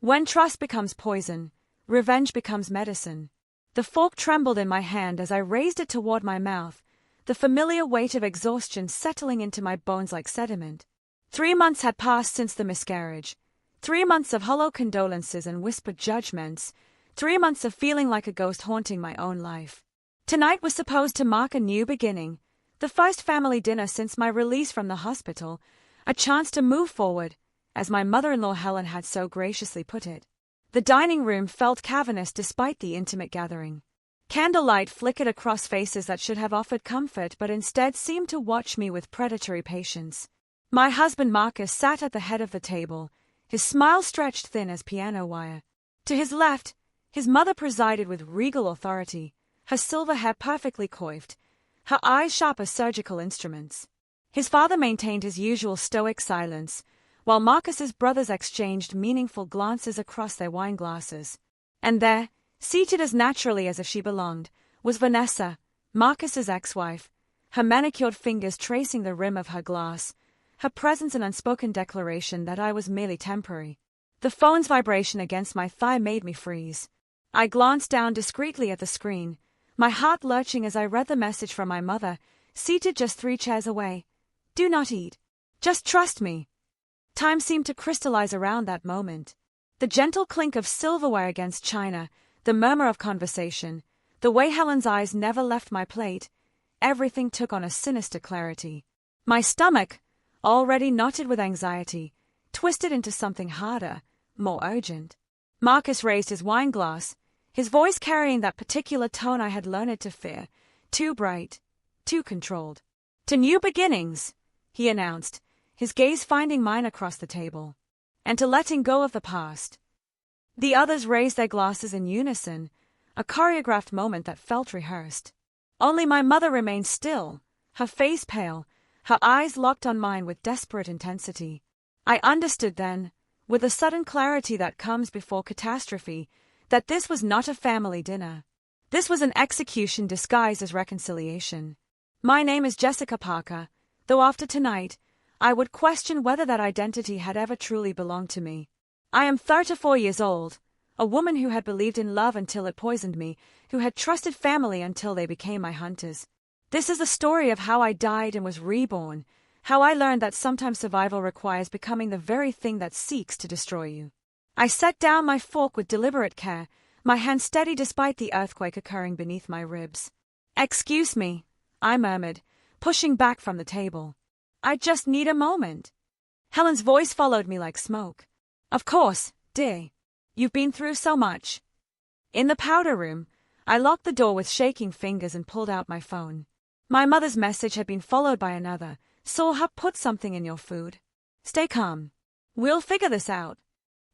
When trust becomes poison, revenge becomes medicine. The fork trembled in my hand as I raised it toward my mouth, the familiar weight of exhaustion settling into my bones like sediment. 3 months had passed since the miscarriage. 3 months of hollow condolences and whispered judgments. 3 months of feeling like a ghost haunting my own life. Tonight was supposed to mark a new beginning, the first family dinner since my release from the hospital, a chance to move forward, as my mother-in-law Helen had so graciously put it. The dining room felt cavernous despite the intimate gathering. Candlelight flickered across faces that should have offered comfort but instead seemed to watch me with predatory patience. My husband Marcus sat at the head of the table, his smile stretched thin as piano wire. To his left, his mother presided with regal authority, her silver hair perfectly coiffed, her eyes sharp as surgical instruments. His father maintained his usual stoic silence, while Marcus's brothers exchanged meaningful glances across their wine glasses. And there, seated as naturally as if she belonged, was Vanessa, Marcus's ex-wife, her manicured fingers tracing the rim of her glass, her presence an unspoken declaration that I was merely temporary. The phone's vibration against my thigh made me freeze. I glanced down discreetly at the screen, my heart lurching as I read the message from my mother, seated just 3 chairs away. Do not eat. Just trust me. Time seemed to crystallize around that moment. The gentle clink of silverware against china, the murmur of conversation, the way Helen's eyes never left my plate, everything took on a sinister clarity. My stomach, already knotted with anxiety, twisted into something harder, more urgent. Marcus raised his wine glass, his voice carrying that particular tone I had learned to fear, too bright, too controlled. "To new beginnings," he announced, his gaze finding mine across the table. "And to letting go of the past." The others raised their glasses in unison, a choreographed moment that felt rehearsed. Only my mother remained still, her face pale, her eyes locked on mine with desperate intensity. I understood then, with the sudden clarity that comes before catastrophe, that this was not a family dinner. This was an execution disguised as reconciliation. My name is Jessica Parker, though after tonight, I would question whether that identity had ever truly belonged to me. I am 34 years old, a woman who had believed in love until it poisoned me, who had trusted family until they became my hunters. This is the story of how I died and was reborn, how I learned that sometimes survival requires becoming the very thing that seeks to destroy you. I set down my fork with deliberate care, my hand steady despite the earthquake occurring beneath my ribs. "Excuse me," I murmured, pushing back from the table. "I just need a moment." Helen's voice followed me like smoke. "Of course, dear. You've been through so much." In the powder room, I locked the door with shaking fingers and pulled out my phone. My mother's message had been followed by another. "Saw her put something in your food. Stay calm. We'll figure this out."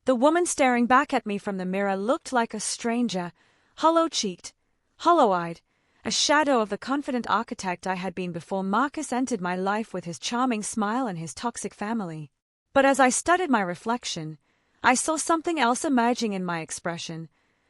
The woman staring back at me from the mirror looked like a stranger, hollow-cheeked, hollow-eyed, a shadow of the confident architect I had been before Marcus entered my life with his charming smile and his toxic family. But as I studied my reflection, I saw something else emerging in my expression,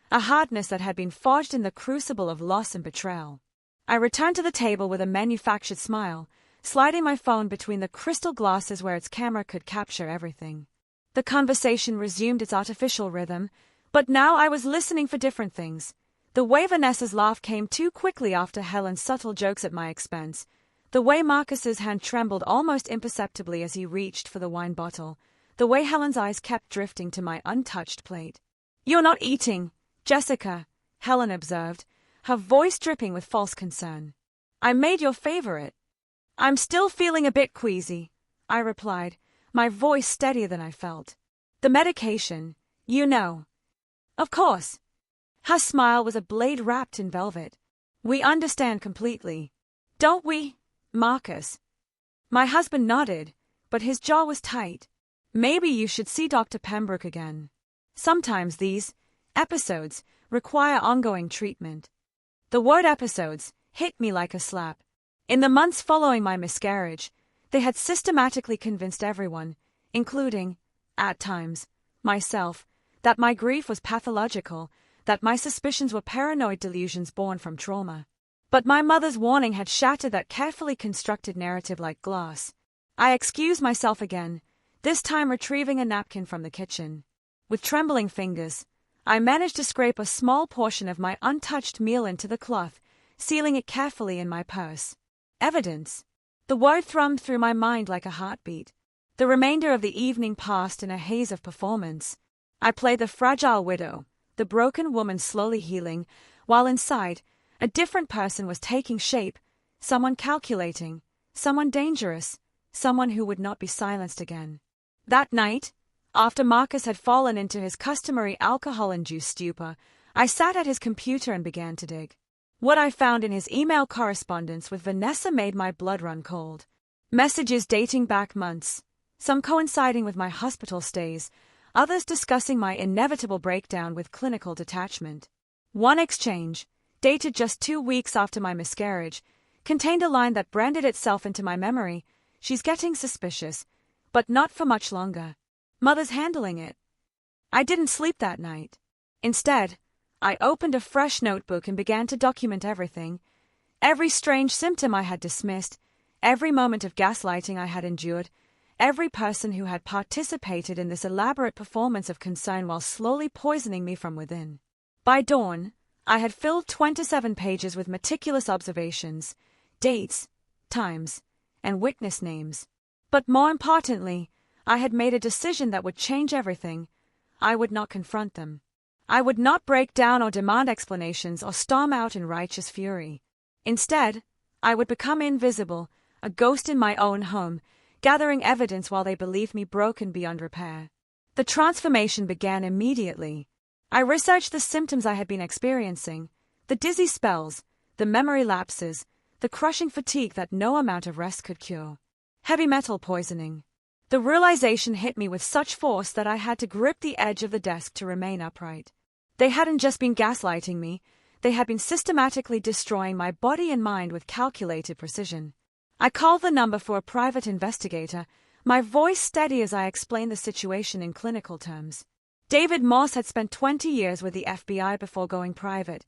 a hardness that had been forged in the crucible of loss and betrayal. I returned to the table with a manufactured smile, sliding my phone between the crystal glasses where its camera could capture everything. The conversation resumed its artificial rhythm, but now I was listening for different things. The way Vanessa's laugh came too quickly after Helen's subtle jokes at my expense, the way Marcus's hand trembled almost imperceptibly as he reached for the wine bottle, the way Helen's eyes kept drifting to my untouched plate. "You're not eating, Jessica," Helen observed, her voice dripping with false concern. "I made your favorite." "I'm still feeling a bit queasy," I replied, my voice steadier than I felt. "The medication, you know." "Of course." Her smile was a blade wrapped in velvet. "We understand completely. Don't we, Marcus?" My husband nodded, but his jaw was tight. "Maybe you should see Dr. Pembroke again. Sometimes these episodes require ongoing treatment." The word episodes hit me like a slap. In the months following my miscarriage, they had systematically convinced everyone, including, at times, myself, that my grief was pathological, that my suspicions were paranoid delusions born from trauma. But my mother's warning had shattered that carefully constructed narrative like glass. I excused myself again, this time retrieving a napkin from the kitchen. With trembling fingers, I managed to scrape a small portion of my untouched meal into the cloth, sealing it carefully in my purse. Evidence. The word thrummed through my mind like a heartbeat. The remainder of the evening passed in a haze of performance. I played the fragile widow, the broken woman slowly healing, while inside, a different person was taking shape, someone calculating, someone dangerous, someone who would not be silenced again. That night, after Marcus had fallen into his customary alcohol-induced stupor, I sat at his computer and began to dig. What I found in his email correspondence with Vanessa made my blood run cold. Messages dating back months, some coinciding with my hospital stays, others discussing my inevitable breakdown with clinical detachment. One exchange, dated just 2 weeks after my miscarriage, contained a line that branded itself into my memory: "She's getting suspicious, but not for much longer. Mother's handling it." I didn't sleep that night. Instead, I opened a fresh notebook and began to document everything. Every strange symptom I had dismissed, every moment of gaslighting I had endured, every person who had participated in this elaborate performance of concern while slowly poisoning me from within. By dawn, I had filled 27 pages with meticulous observations, dates, times, and witness names. But more importantly, I had made a decision that would change everything. I would not confront them. I would not break down or demand explanations or storm out in righteous fury. Instead, I would become invisible, a ghost in my own home, gathering evidence while they believed me broken beyond repair. The transformation began immediately. I researched the symptoms I had been experiencing, the dizzy spells, the memory lapses, the crushing fatigue that no amount of rest could cure. Heavy metal poisoning. The realization hit me with such force that I had to grip the edge of the desk to remain upright. They hadn't just been gaslighting me, they had been systematically destroying my body and mind with calculated precision. I called the number for a private investigator, my voice steady as I explained the situation in clinical terms. David Moss had spent 20 years with the FBI before going private,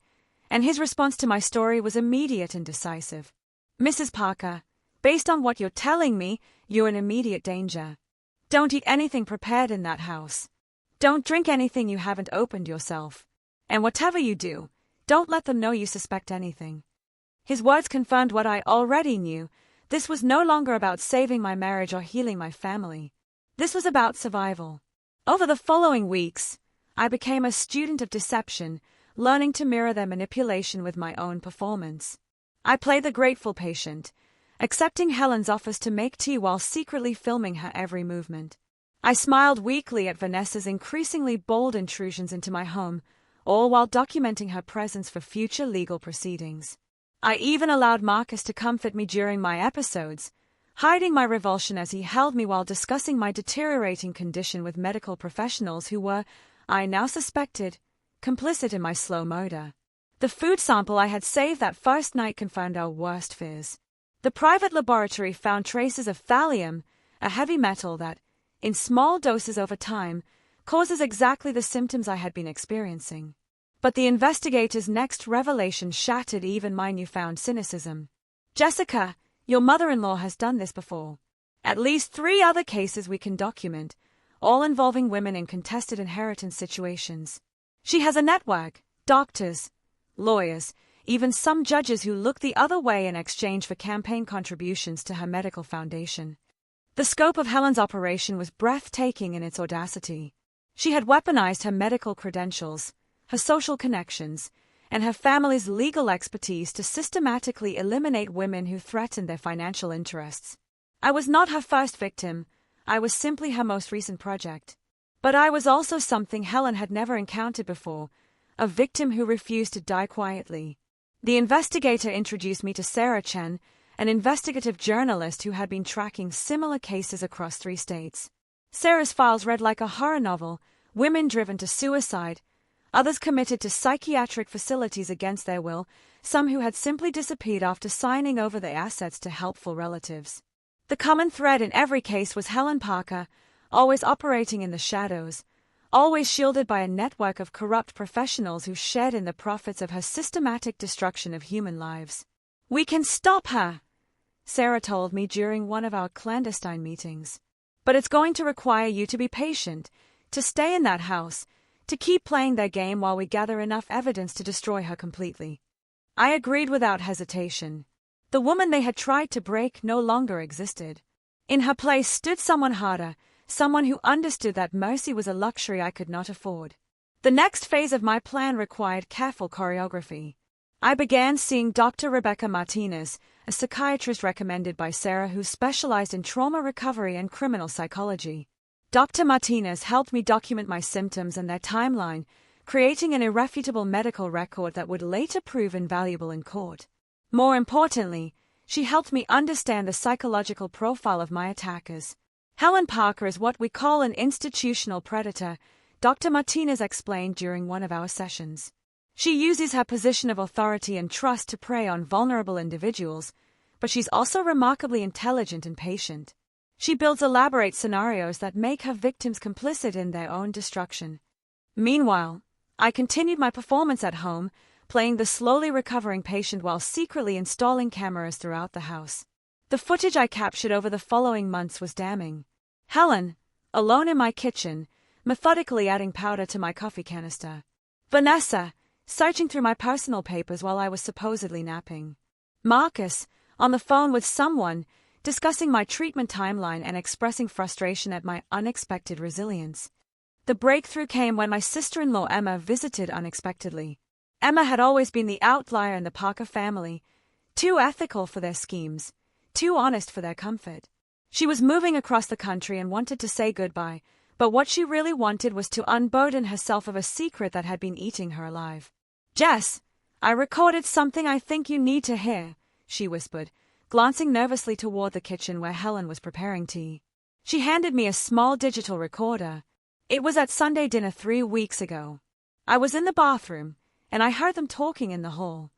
and his response to my story was immediate and decisive. "Mrs. Parker, based on what you're telling me, you're in immediate danger. Don't eat anything prepared in that house. Don't drink anything you haven't opened yourself. And whatever you do, don't let them know you suspect anything." His words confirmed what I already knew. This was no longer about saving my marriage or healing my family. This was about survival. Over the following weeks, I became a student of deception, learning to mirror their manipulation with my own performance. I played the grateful patient, accepting Helen's offers to make tea while secretly filming her every movement. I smiled weakly at Vanessa's increasingly bold intrusions into my home, all while documenting her presence for future legal proceedings. I even allowed Marcus to comfort me during my episodes, hiding my revulsion as he held me while discussing my deteriorating condition with medical professionals who were, I now suspected, complicit in my slow murder. The food sample I had saved that first night confirmed our worst fears. The private laboratory found traces of thallium, a heavy metal that, in small doses over time, causes exactly the symptoms I had been experiencing. But the investigator's next revelation shattered even my newfound cynicism. "Jessica, your mother-in-law has done this before. At least 3 other cases we can document, all involving women in contested inheritance situations. She has a network, doctors, lawyers, even some judges who look the other way in exchange for campaign contributions to her medical foundation." The scope of Helen's operation was breathtaking in its audacity. She had weaponized her medical credentials, her social connections, and her family's legal expertise to systematically eliminate women who threatened their financial interests. I was not her first victim, I was simply her most recent project. But I was also something Helen had never encountered before, a victim who refused to die quietly. The investigator introduced me to Sarah Chen, an investigative journalist who had been tracking similar cases across 3 states. Sarah's files read like a horror novel, women driven to suicide, others committed to psychiatric facilities against their will, some who had simply disappeared after signing over their assets to helpful relatives. The common thread in every case was Helen Parker, always operating in the shadows, always shielded by a network of corrupt professionals who shared in the profits of her systematic destruction of human lives. "We can stop her," Sarah told me during one of our clandestine meetings. "But it's going to require you to be patient. to stay in that house, to keep playing their game while we gather enough evidence to destroy her completely. I agreed without hesitation. The woman they had tried to break no longer existed. In her place stood someone harder, someone who understood that mercy was a luxury I could not afford. The next phase of my plan required careful choreography. I began seeing Dr. Rebecca Martinez, a psychiatrist recommended by Sarah who specialized in trauma recovery and criminal psychology. Dr. Martinez helped me document my symptoms and their timeline, creating an irrefutable medical record that would later prove invaluable in court. More importantly, she helped me understand the psychological profile of my attackers. Helen Parker is what we call an institutional predator, Dr. Martinez explained during one of our sessions. She uses her position of authority and trust to prey on vulnerable individuals, but she's also remarkably intelligent and patient. She builds elaborate scenarios that make her victims complicit in their own destruction. Meanwhile, I continued my performance at home, playing the slowly recovering patient while secretly installing cameras throughout the house. The footage I captured over the following months was damning. Helen, alone in my kitchen, methodically adding powder to my coffee canister. Vanessa, searching through my personal papers while I was supposedly napping. Marcus, on the phone with someone, discussing my treatment timeline and expressing frustration at my unexpected resilience. The breakthrough came when my sister-in-law Emma visited unexpectedly. Emma had always been the outlier in the Parker family, too ethical for their schemes, too honest for their comfort. She was moving across the country and wanted to say goodbye, but what she really wanted was to unburden herself of a secret that had been eating her alive. "Jess, I recorded something I think you need to hear," she whispered, glancing nervously toward the kitchen where Helen was preparing tea. She handed me a small digital recorder. It was at Sunday dinner 3 weeks ago. I was in the bathroom, and I heard them talking in the hall.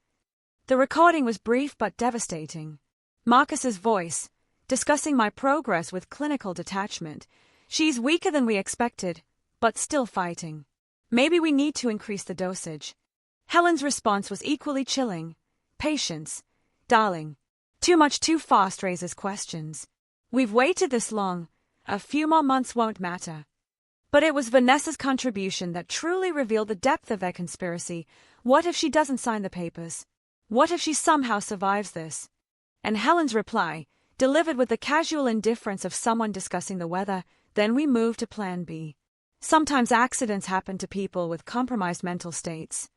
The recording was brief but devastating. Marcus's voice, discussing my progress with clinical detachment. "She's weaker than we expected, but still fighting. Maybe we need to increase the dosage." Helen's response was equally chilling. "Patience, darling. Too much too fast raises questions. We've waited this long, a few more months won't matter." But it was Vanessa's contribution that truly revealed the depth of their conspiracy. What if she doesn't sign the papers? What if she somehow survives this? And Helen's reply, delivered with the casual indifference of someone discussing the weather, "Then we move to Plan B. Sometimes accidents happen to people with compromised mental states."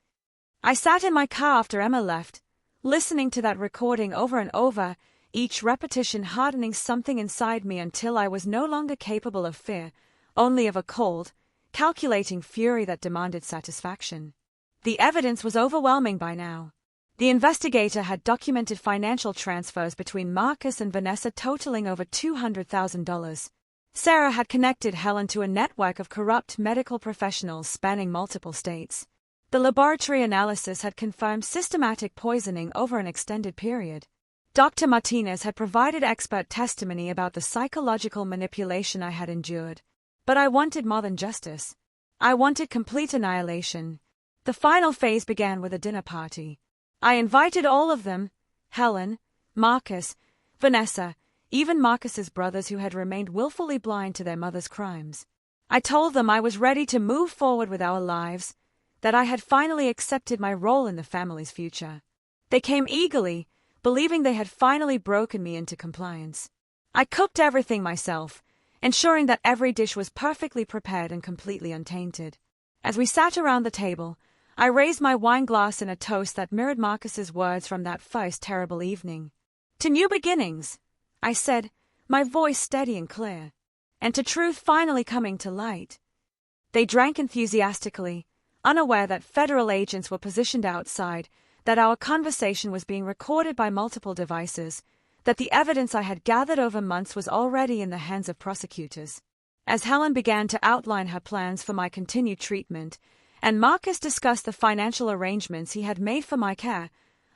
I sat in my car after Emma left, listening to that recording over and over, each repetition hardening something inside me until I was no longer capable of fear, only of a cold, calculating fury that demanded satisfaction. The evidence was overwhelming by now. The investigator had documented financial transfers between Marcus and Vanessa totaling over $200,000. Sarah had connected Helen to a network of corrupt medical professionals spanning multiple states. The laboratory analysis had confirmed systematic poisoning over an extended period. Dr. Martinez had provided expert testimony about the psychological manipulation I had endured. But I wanted more than justice. I wanted complete annihilation. The final phase began with a dinner party. I invited all of them, Helen, Marcus, Vanessa, even Marcus's brothers who had remained willfully blind to their mother's crimes. I told them I was ready to move forward with our lives, that I had finally accepted my role in the family's future. They came eagerly, believing they had finally broken me into compliance. I cooked everything myself, ensuring that every dish was perfectly prepared and completely untainted. As we sat around the table, I raised my wine glass in a toast that mirrored Marcus's words from that first terrible evening. "To new beginnings," I said, my voice steady and clear, "and to truth finally coming to light." They drank enthusiastically, unaware that federal agents were positioned outside, that our conversation was being recorded by multiple devices, that the evidence I had gathered over months was already in the hands of prosecutors. As Helen began to outline her plans for my continued treatment, and Marcus discussed the financial arrangements he had made for my care,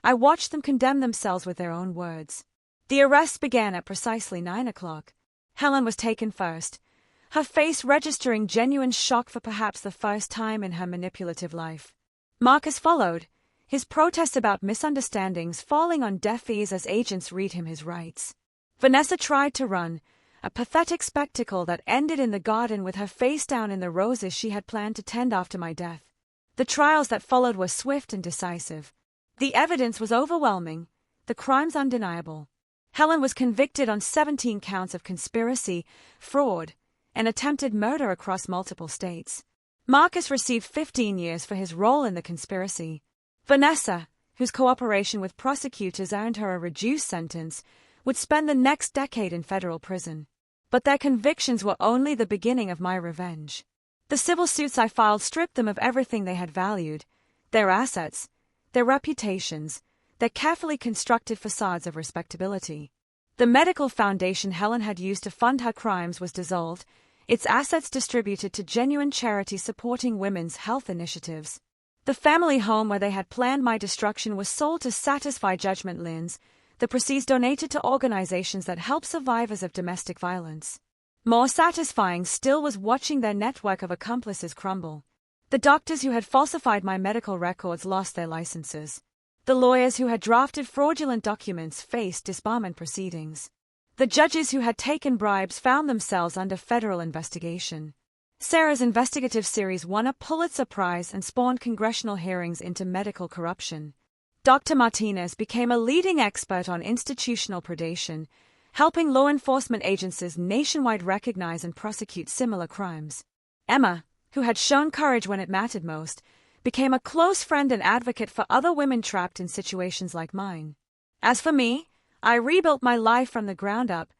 I watched them condemn themselves with their own words. The arrest began at precisely 9 o'clock. Helen was taken first, her face registering genuine shock for perhaps the first time in her manipulative life. Marcus followed, his protests about misunderstandings falling on deaf ears as agents read him his rights. Vanessa tried to run, a pathetic spectacle that ended in the garden with her face down in the roses she had planned to tend after my death. The trials that followed were swift and decisive. The evidence was overwhelming, the crimes undeniable. Helen was convicted on 17 counts of conspiracy, fraud, and attempted murder across multiple states. Marcus received 15 years for his role in the conspiracy. Vanessa, whose cooperation with prosecutors earned her a reduced sentence, would spend the next decade in federal prison. But their convictions were only the beginning of my revenge. The civil suits I filed stripped them of everything they had valued: their assets, their reputations, their carefully constructed facades of respectability. The medical foundation Helen had used to fund her crimes was dissolved, its assets distributed to genuine charities supporting women's health initiatives. The family home where they had planned my destruction was sold to satisfy judgment liens, the proceeds donated to organizations that help survivors of domestic violence. More satisfying still was watching their network of accomplices crumble. The doctors who had falsified my medical records lost their licenses. The lawyers who had drafted fraudulent documents faced disbarment proceedings. The judges who had taken bribes found themselves under federal investigation. Sarah's investigative series won a Pulitzer Prize and spawned congressional hearings into medical corruption. Dr. Martinez became a leading expert on institutional predation, helping law enforcement agencies nationwide recognize and prosecute similar crimes. Emma, who had shown courage when it mattered most, became a close friend and advocate for other women trapped in situations like mine. As for me, I rebuilt my life from the ground up,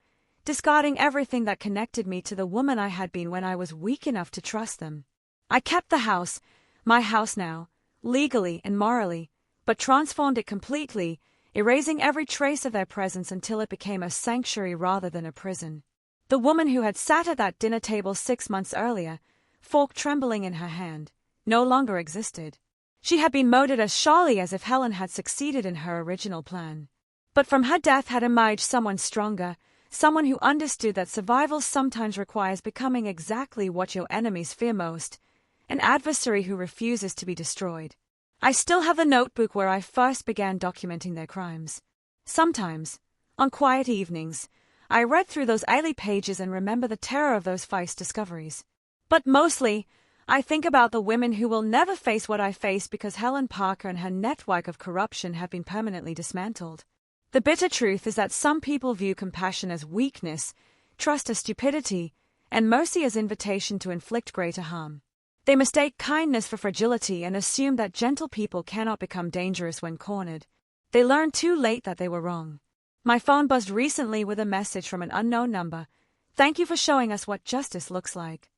discarding everything that connected me to the woman I had been when I was weak enough to trust them. I kept the house, my house now, legally and morally, but transformed it completely, erasing every trace of their presence until it became a sanctuary rather than a prison. The woman who had sat at that dinner table 6 months earlier, fork trembling in her hand, no longer existed. She had been murdered as surely as if Helen had succeeded in her original plan. But from her death had emerged someone stronger, someone who understood that survival sometimes requires becoming exactly what your enemies fear most, an adversary who refuses to be destroyed. I still have the notebook where I first began documenting their crimes. Sometimes, on quiet evenings, I read through those early pages and remember the terror of those feist discoveries. But mostly, I think about the women who will never face what I face because Helen Parker and her network of corruption have been permanently dismantled. The bitter truth is that some people view compassion as weakness, trust as stupidity, and mercy as invitation to inflict greater harm. They mistake kindness for fragility and assume that gentle people cannot become dangerous when cornered. They learned too late that they were wrong. My phone buzzed recently with a message from an unknown number. "Thank you for showing us what justice looks like."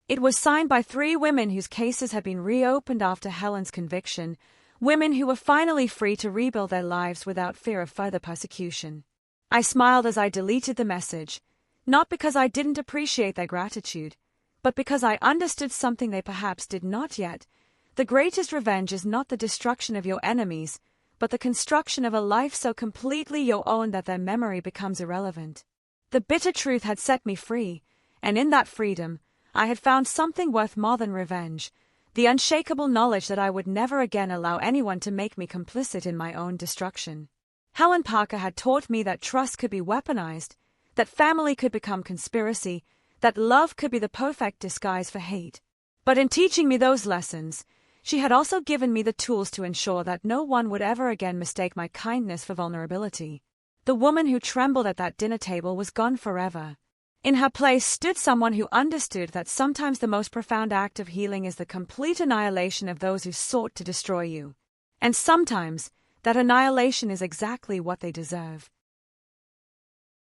It was signed by 3 women whose cases had been reopened after Helen's conviction, women who were finally free to rebuild their lives without fear of further persecution. I smiled as I deleted the message, not because I didn't appreciate their gratitude, but because I understood something they perhaps did not yet. The greatest revenge is not the destruction of your enemies, but the construction of a life so completely your own that their memory becomes irrelevant. The bitter truth had set me free, and in that freedom, I had found something worth more than revenge, the unshakable knowledge that I would never again allow anyone to make me complicit in my own destruction. Helen Parker had taught me that trust could be weaponized, that family could become conspiracy, that love could be the perfect disguise for hate. But in teaching me those lessons, she had also given me the tools to ensure that no one would ever again mistake my kindness for vulnerability. The woman who trembled at that dinner table was gone forever. In her place stood someone who understood that sometimes the most profound act of healing is the complete annihilation of those who sought to destroy you. And sometimes, that annihilation is exactly what they deserve.